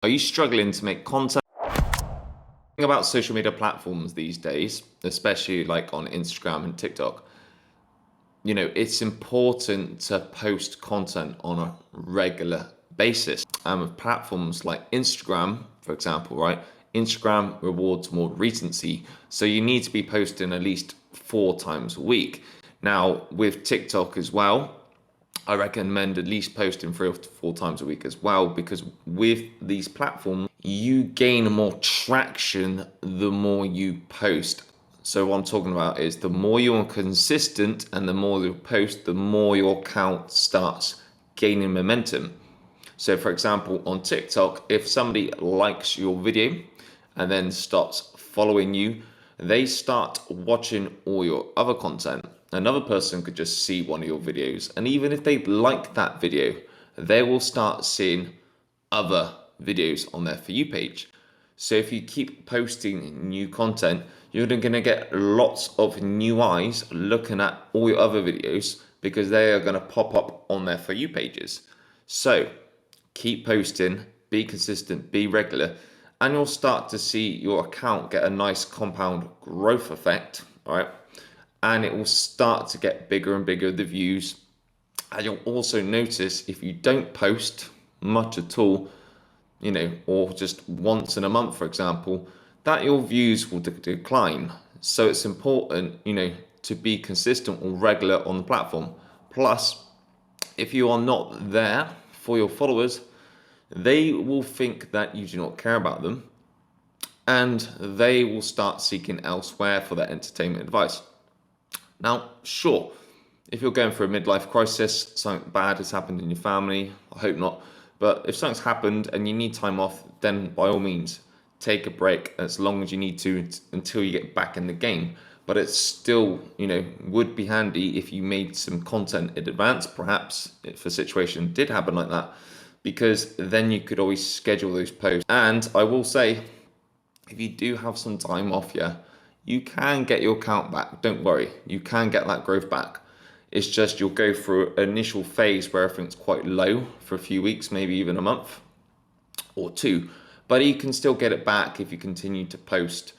Are you struggling to make content? About social media platforms these days, especially like on Instagram and TikTok, it's important to post content on a regular basis. And with platforms like Instagram, for example, right? Instagram rewards more recency. So you need to be posting at least 4 times a week. Now, with TikTok as well, I recommend at least posting 3 or 4 times a week as well, because with these platforms, you gain more traction the more you post. So what I'm talking about is the more you're consistent and the more you post, the more your account starts gaining momentum. So for example, on TikTok, if somebody likes your video and then stops following you, they start watching all your other content. Another person could just see one of your videos, and even if they like that video, they will start seeing other videos on their For You page. So if you keep posting new content, you're going to get lots of new eyes looking at all your other videos because they are going to pop up on their For You pages. So keep posting, be consistent, be regular, and you'll start to see your account get a nice compound growth effect, all right? And it will start to get bigger and bigger, the views. And you'll also notice if you don't post much at all, or just once in a month, for example, that your views will decline. So it's important, to be consistent or regular on the platform. Plus, if you are not there for your followers, they will think that you do not care about them, and they will start seeking elsewhere for their entertainment advice. Now, sure, if you're going through a midlife crisis, something bad has happened in your family, I hope not, but if something's happened and you need time off, then by all means, take a break as long as you need to until you get back in the game. But it's still, would be handy if you made some content in advance, perhaps if a situation did happen like that, because then you could always schedule those posts. And I will say, if you do have some time off, you can get your account back. Don't worry, you can get that growth back. It's just you'll go through an initial phase where everything's quite low for a few weeks, maybe even a month or two, but you can still get it back if you continue to post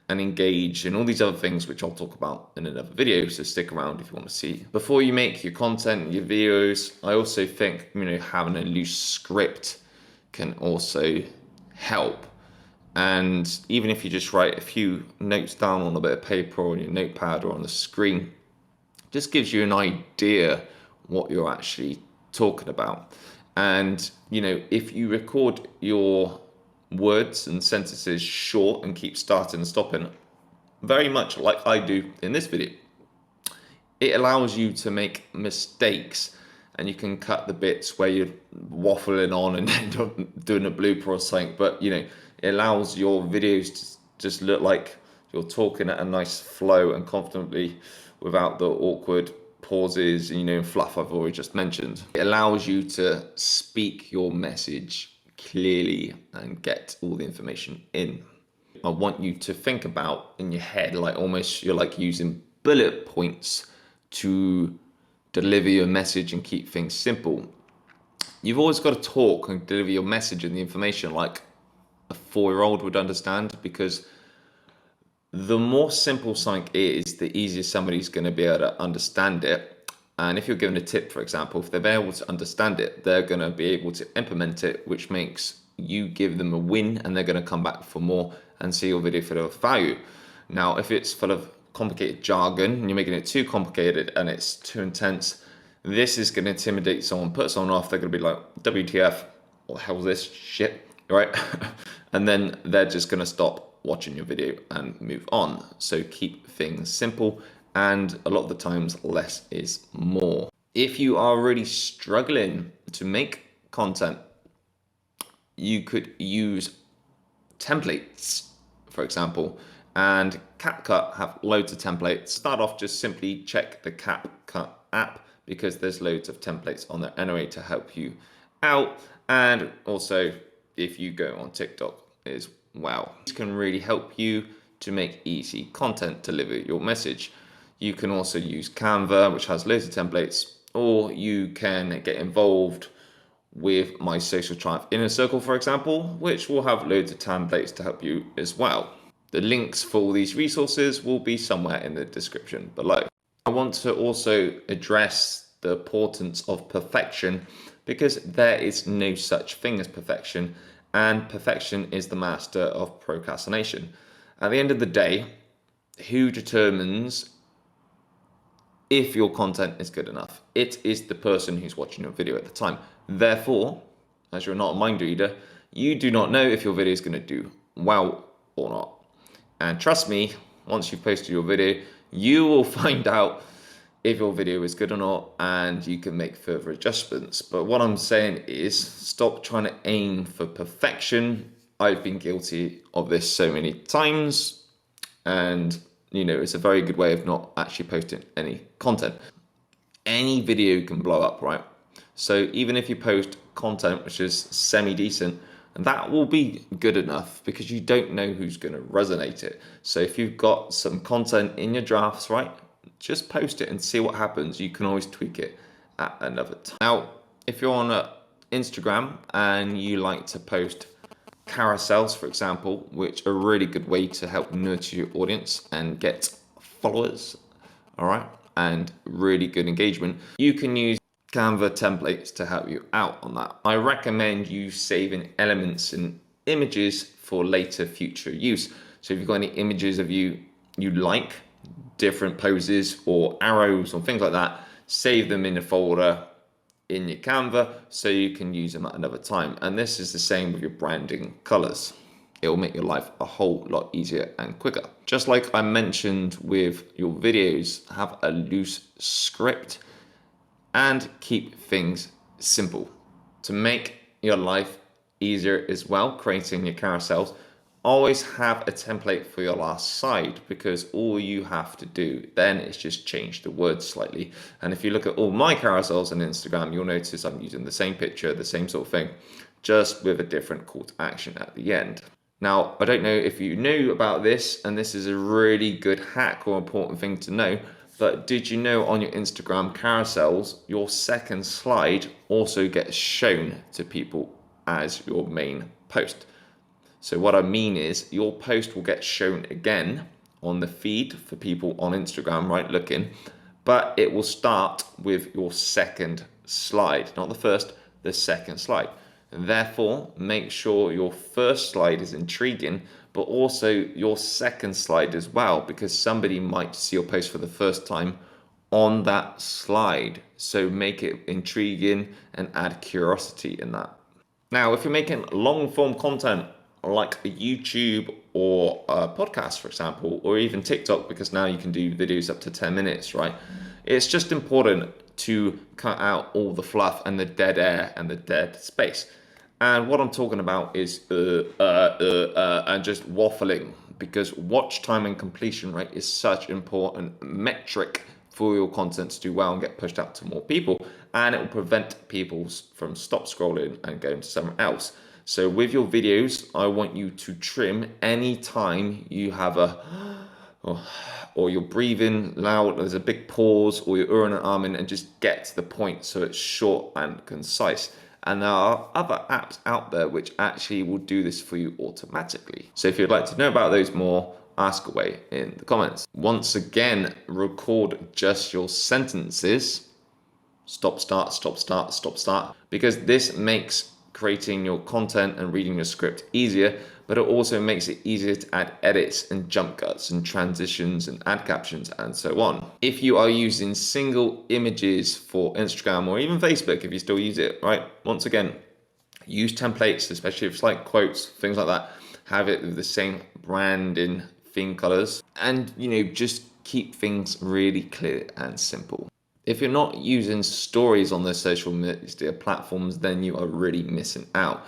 and engage and all these other things, which I'll talk about in another video, so stick around if you want to see. Before you make your content, your videos, I also think, having a loose script can also help. And even if you just write a few notes down on a bit of paper or on your notepad or on the screen, just gives you an idea what you're actually talking about. And, if you record your words and sentences short and keep starting and stopping, very much like I do in this video, it allows you to make mistakes, and you can cut the bits where you're waffling on and end up doing a blooper or something. But, it allows your videos to just look like you're talking at a nice flow and confidently without the awkward pauses, fluff I've already just mentioned. It allows you to speak your message clearly and get all the information in. I want you to think about in your head, like almost you're like using bullet points to deliver your message and keep things simple. You've always got to talk and deliver your message and the information like a 4-year-old would understand, because the more simple something is, the easier somebody's going to be able to understand it. And if you're given a tip, for example, if they're able to understand it, they're going to be able to implement it, which makes you give them a win, and they're going to come back for more and see your video full of value. Now, if it's full of complicated jargon and you're making it too complicated and it's too intense, this is going to intimidate someone, put someone off. They're going to be like, WTF, what the hell is this shit, right? And then they're just going to stop watching your video and move on. So keep things simple, and a lot of the times less is more. If you are really struggling to make content, you could use templates, for example, and CapCut have loads of templates. Start off, just simply check the CapCut app because there's loads of templates on there anyway to help you out. And also if you go on TikTok as well, this can really help you to make easy content, deliver your message. You can also use Canva, which has loads of templates, or you can get involved with my Social Triumph Inner Circle, for example, which will have loads of templates to help you as well. The links for all these resources will be somewhere in the description below. I want to also address the importance of perfection, because there is no such thing as perfection, and perfection is the master of procrastination. At the end of the day, who determines if your content is good enough? It is the person who's watching your video at the time. Therefore, as you're not a mind reader, you do not know if your video is going to do well or not. And trust me, once you've posted your video, you will find out if your video is good or not, and you can make further adjustments. But what I'm saying is, stop trying to aim for perfection. I've been guilty of this so many times, and it's a very good way of not actually posting any content. Any video can blow up, right? So even if you post content which is semi-decent, and that will be good enough, because you don't know who's going to resonate it. So if you've got some content in your drafts, right, just post it and see what happens. You can always tweak it at another time. Now, if you're on Instagram and you like to post carousels, for example, which are a really good way to help nurture your audience and get followers, all right, and really good engagement, you can use Canva templates to help you out on that. I recommend you saving elements and images for later future use. So if you've got any images of you like, different poses or arrows or things like that, save them in a folder in your Canva so you can use them at another time. And this is the same with your branding colors. It will make your life a whole lot easier and quicker. Just like I mentioned with your videos, have a loose script and keep things simple to make your life easier as well. Creating your carousels, always have a template for your last slide, because all you have to do then is just change the words slightly. And if you look at all my carousels on Instagram, you'll notice I'm using the same picture, the same sort of thing, just with a different call to action at the end. Now, I don't know if you knew about this, and this is a really good hack or important thing to know, but did you know on your Instagram carousels, your second slide also gets shown to people as your main post? So what I mean is, your post will get shown again on the feed for people on Instagram, right, looking, but it will start with your second slide, not the first, the second slide. And therefore, make sure your first slide is intriguing, but also your second slide as well, because somebody might see your post for the first time on that slide. So make it intriguing and add curiosity in that. Now, if you're making long form content like a YouTube or a podcast, for example, or even TikTok, because now you can do videos up to 10 minutes, right? It's just important to cut out all the fluff and the dead air and the dead space. And what I'm talking about is and just waffling, because watch time and completion rate is such an important metric for your content to do well and get pushed out to more people, and it will prevent people from stop scrolling and going to somewhere else. So with your videos, I want you to trim any time you have or you're breathing loud, there's a big pause, or you're and ahhing, and just get to the point so it's short and concise. And there are other apps out there which actually will do this for you automatically. So if you'd like to know about those more, ask away in the comments. Once again, record just your sentences. Stop, start, stop, start, stop, start. Because this makes creating your content and reading your script easier, but it also makes it easier to add edits and jump cuts and transitions and add captions and so on. If you are using single images for Instagram or even Facebook, if you still use it, right? Once again, use templates, especially if it's like quotes, things like that. Have it with the same branding, theme colors, and just keep things really clear and simple. If you're not using stories on the social media platforms, then you are really missing out,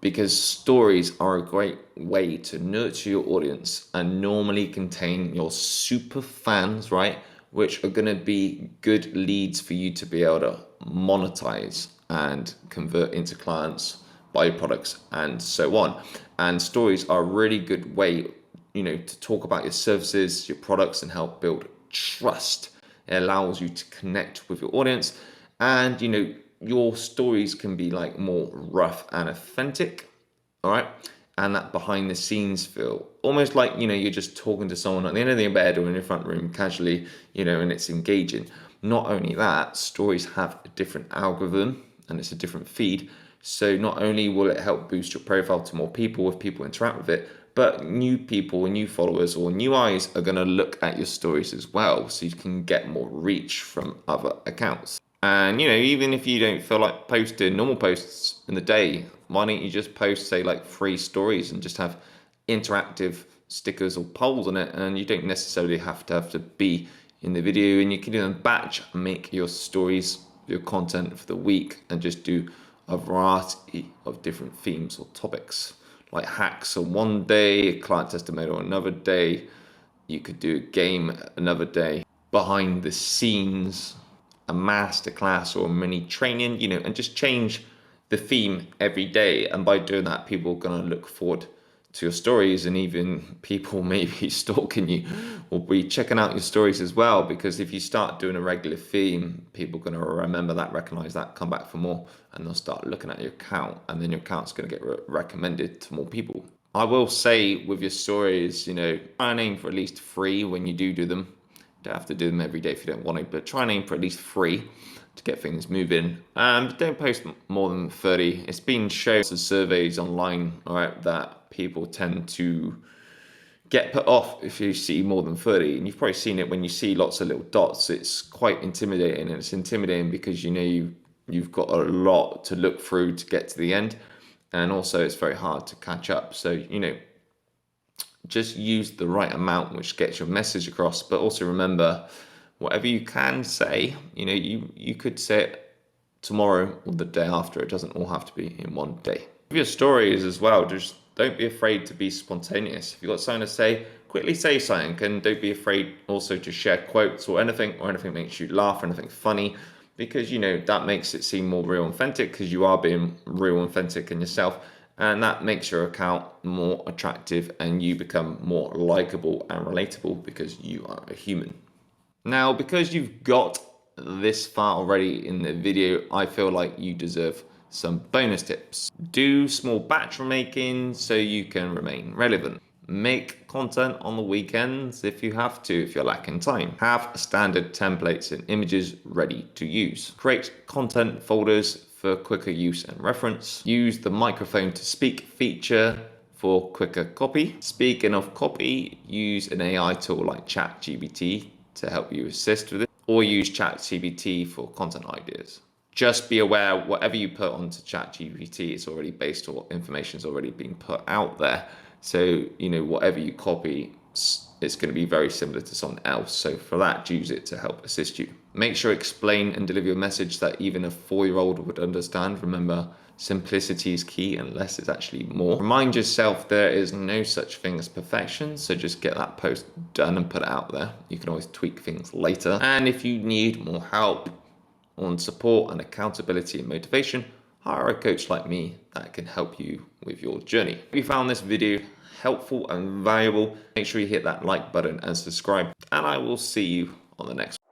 because stories are a great way to nurture your audience and normally contain your super fans, right? Which are going to be good leads for you to be able to monetize and convert into clients, buy products, and so on. And stories are a really good way, to talk about your services, your products, and help build trust. It allows you to connect with your audience and, your stories can be like more rough and authentic, all right? And that behind the scenes feel, almost like, you're just talking to someone at the end of the bed or in your front room casually, and it's engaging. Not only that, stories have a different algorithm and it's a different feed. So not only will it help boost your profile to more people if people interact with it, but new people, new followers, or new eyes are going to look at your stories as well. So you can get more reach from other accounts. And even if you don't feel like posting normal posts in the day, why don't you just post, say, like 3 stories and just have interactive stickers or polls on it? And you don't necessarily have to be in the video, and you can even batch make your stories, your content for the week, and just do a variety of different themes or topics, like hacks on one day, a client testimonial another day. You could do a game another day, behind the scenes, a masterclass or a mini training, and just change the theme every day. And by doing that, people are going to look forward to your stories, and even people maybe stalking you will be checking out your stories as well, because if you start doing a regular theme, people are going to remember that, recognize that, come back for more, and they'll start looking at your account, and then your account's going to get recommended to more people. I will say with your stories, try and aim for at least 3 when you do them. Don't have to do them every day if you don't want to, but try and aim for at least 3 to get things moving. And don't post more than 30. It's been shown in surveys online, all right, that people tend to get put off if you see more than 30. And you've probably seen it when you see lots of little dots. It's quite intimidating, and it's intimidating because you've got a lot to look through to get to the end. And also it's very hard to catch up. So, just use the right amount which gets your message across, but also remember, whatever you can say, you could say it tomorrow or the day after. It doesn't all have to be in one day. With your stories as well, just don't be afraid to be spontaneous. If you've got something to say, quickly say something, and don't be afraid also to share quotes or anything makes you laugh or anything funny, because that makes it seem more real and authentic, because you are being real and authentic in yourself. And that makes your account more attractive, and you become more likable and relatable because you are a human. Now, because you've got this far already in the video, I feel like you deserve some bonus tips. Do small batch making so you can remain relevant. Make content on the weekends if you have to, if you're lacking time. Have standard templates and images ready to use. Create content folders for quicker use and reference. Use the microphone to speak feature for quicker copy. Speaking of copy, use an AI tool like ChatGPT to help you assist with it, or use ChatGPT for content ideas. Just be aware, whatever you put onto ChatGPT is already based on information is already being put out there. So, whatever you copy, it's going to be very similar to someone else. So for that, use it to help assist you. Make sure explain and deliver your message that even a 4-year-old would understand. Remember, simplicity is key and less is actually more. Remind yourself there is no such thing as perfection. So just get that post done and put it out there. You can always tweak things later. And if you need more help on support and accountability and motivation, hire a coach like me that can help you with your journey. If you found this video helpful and valuable, make sure you hit that like button and subscribe, and I will see you on the next one.